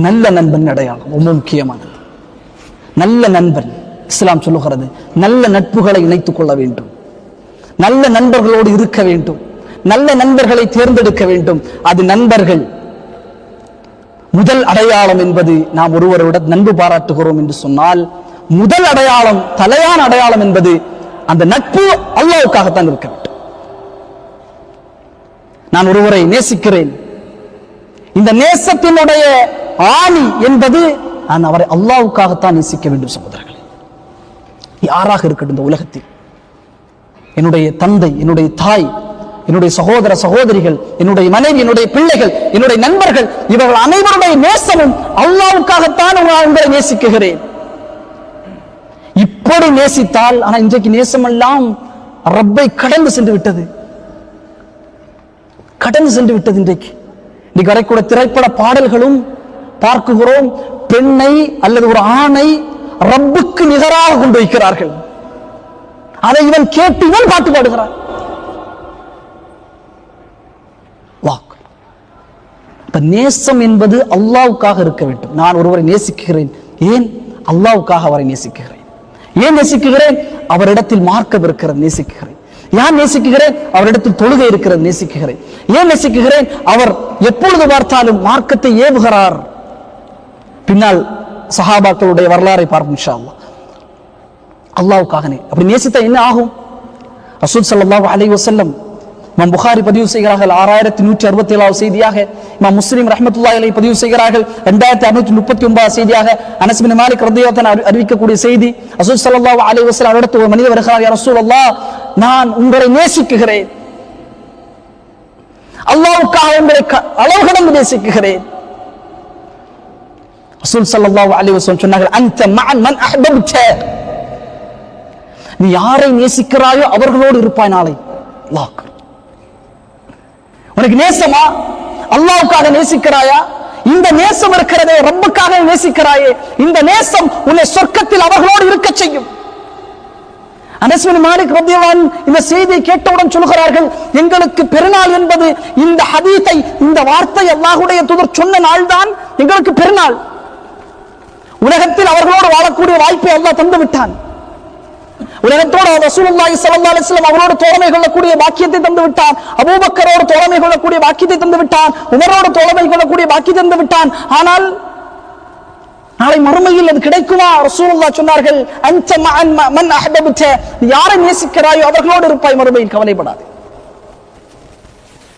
நல்ல நண்பன் அடையாளம் ரொம்ப முக்கியமானது. நல்ல நண்பன் இஸ்லாம் சொல்லுகிறது, நல்ல நட்புகளை இணைத்துக் கொள்ள வேண்டும், நல்ல நண்பர்களோடு இருக்க வேண்டும், நல்ல நண்பர்களை தேர்ந்தெடுக்க வேண்டும். அது நண்பர்கள் முதல் அடையாளம் என்பது நாம் ஒருவரோட நட்பு பாராட்டுகிறோம் என்று சொன்னால் முதல் அடையாளம், தலையான அடையாளம் என்பது அந்த நட்பு அல்லாஹ்வுக்காகத்தான் இருக்க வேண்டும். நான் ஒருவரை நேசிக்கிறேன், இந்த நேசத்தினுடைய ஆணி என்பது நான் அவரை அல்லாஹ்வுக்காகத்தான் நேசிக்க வேண்டும். சகோதரர்களே, யாராக இருக்கட்டும் இந்த உலகத்தில், என்னுடைய தந்தை, என்னுடைய தாய், என்னுடைய சகோதர சகோதரிகள், என்னுடைய மனைவி, என்னுடைய பிள்ளைகள், என்னுடைய நண்பர்கள், இவர்கள் அனைவருடைய நேசமும் அல்லாஹ்வுக்காகத்தான் உங்களை நேசிக்குகிறேன். இப்படி நேசித்தால், ஆனா இன்றைக்கு நேசமெல்லாம் ரப்பை கடந்து சென்று விட்டது, கடந்து சென்று விட்டது. இன்றைக்கு வரக்கூடிய திரைப்பட பாடல்களும் பார்க்குகிறோம், பெண்ணை அல்லது ஒரு ஆணை ரப்புக்கு நிகராக கொண்டு வைக்கிறார்கள். அதை இவன் கேட்டு இவன் பாட்டு பாடுகிறான். நேசம் என்பது அல்லாஹ்வுக்காக இருக்க வேண்டும். நான் ஒருவரை நேசிக்கிறேன், ஏன்? அல்லாஹ்வுக்காக அவரை நேசிக்கிறேன். ஏன் நேசிக்கிறேன்? அவரிடத்தில் மார்க்கம் இருக்கிறது, நேசிக்கிறேன். யார் நேசிக்கிறேன்? அவரிடத்தில் தொழுகை இருக்கிறது, நேசிக்கிறேன். ஏன் நேசிக்கிறேன்? அவர் எப்பொழுது பார்த்தாலும் மார்க்கத்தை ஏவுகிறார். பின்னால் சஹாபாக்களுடைய வரலாறை பார்ப்போம் இன்ஷா அல்லாஹ். அல்லாஹ்வுக்காக அப்படி நேசித்தா என்ன ஆகும்? ரசூல் ஸல்லல்லாஹு அலைஹி வஸல்லம் இமாம் புகாரி பதிவு செய்கிறார்கள் 6167 செய்தியாக, இமாம் முஸ்லிம் ரஹ்மத்துல்லாஹி அலைஹி பதிவு செய்கிறார்கள் 2639 செய்தியாக, அனஸ் பின் மாலிக் ரலியல்லாஹு அன்ஹு அறிவிக்கக்கூடிய செய்தி. ரசூல் ஸல்லல்லாஹு அலைஹி வஸல்லம் அவரிடத்தில் ஒரு மனிதர் வருகிறார், யா ரசூலல்லாஹ், நான் உங்களை நேசிக்கிறேன், அல்லாஹ்வுக்காக உங்களை அளவு கடந்து நேசிக்கிறேன். ரசூல் ஸல்லல்லாஹு அலைஹி வஸல்லம் சொன்னார்கள், அன்த மஅன் மன் அஹ்பப்த, நீ யாரை நேசிக்கிறாயோ அவர்களோடு இருப்பாய் நாளை. அல்லாஹ், உனக்கு நேசமா? அல்லாஹ்வுக்காக நேசிக்கிறாயா? இந்த நேசம் இருக்கிறதே, ரப்புக்காக நேசிக்கிறாயே, இந்த நேசம் உன்னை சொர்க்கத்தில் அவர்களோடு இருக்க செய்யும். அனஸ் பின் மாலிக் ரலியல்லாஹு அன்ஹு இந்த செய்தியை கேட்டவுடன் சொல்கிறார்கள், எங்களுக்கு பெருநாள் என்பது இந்த ஹதீஸை, இந்த வார்த்தை அல்லாஹ்வுடைய தூதர் சொன்ன நாள்தான் எங்களுக்கு பெருநாள். உலகத்தில் அவர்களோடு வாழக்கூடிய வாய்ப்பை அல்லாஹ் தந்து விட்டான். உலகத்தோடு ரசூலுல்லாஹி ஸல்லல்லாஹு அலைஹி வஸல்லம் அவரோடு தோழமை கொள்ளக்கூடிய பாக்கியத்தை தந்து விட்டான். அபூபக்கரோடு தோழமை கொள்ளக்கூடிய பாக்கியத்தை தந்து விட்டான். உமரோடு தோழமை கொள்ளக்கூடிய பாக்கியத்தை தந்து விட்டான். ஆனால் நாளை மறுமையில் அது கிடைக்குமா? ரசூலுல்லாஹ் சொன்னார்கள், அன்த மஅன் மன் அஹ்பப்த, யாரை நேசிக்கிறாயோ அவர்களோடு இருப்பாய் மறுமையில், கவலைப்படாதே.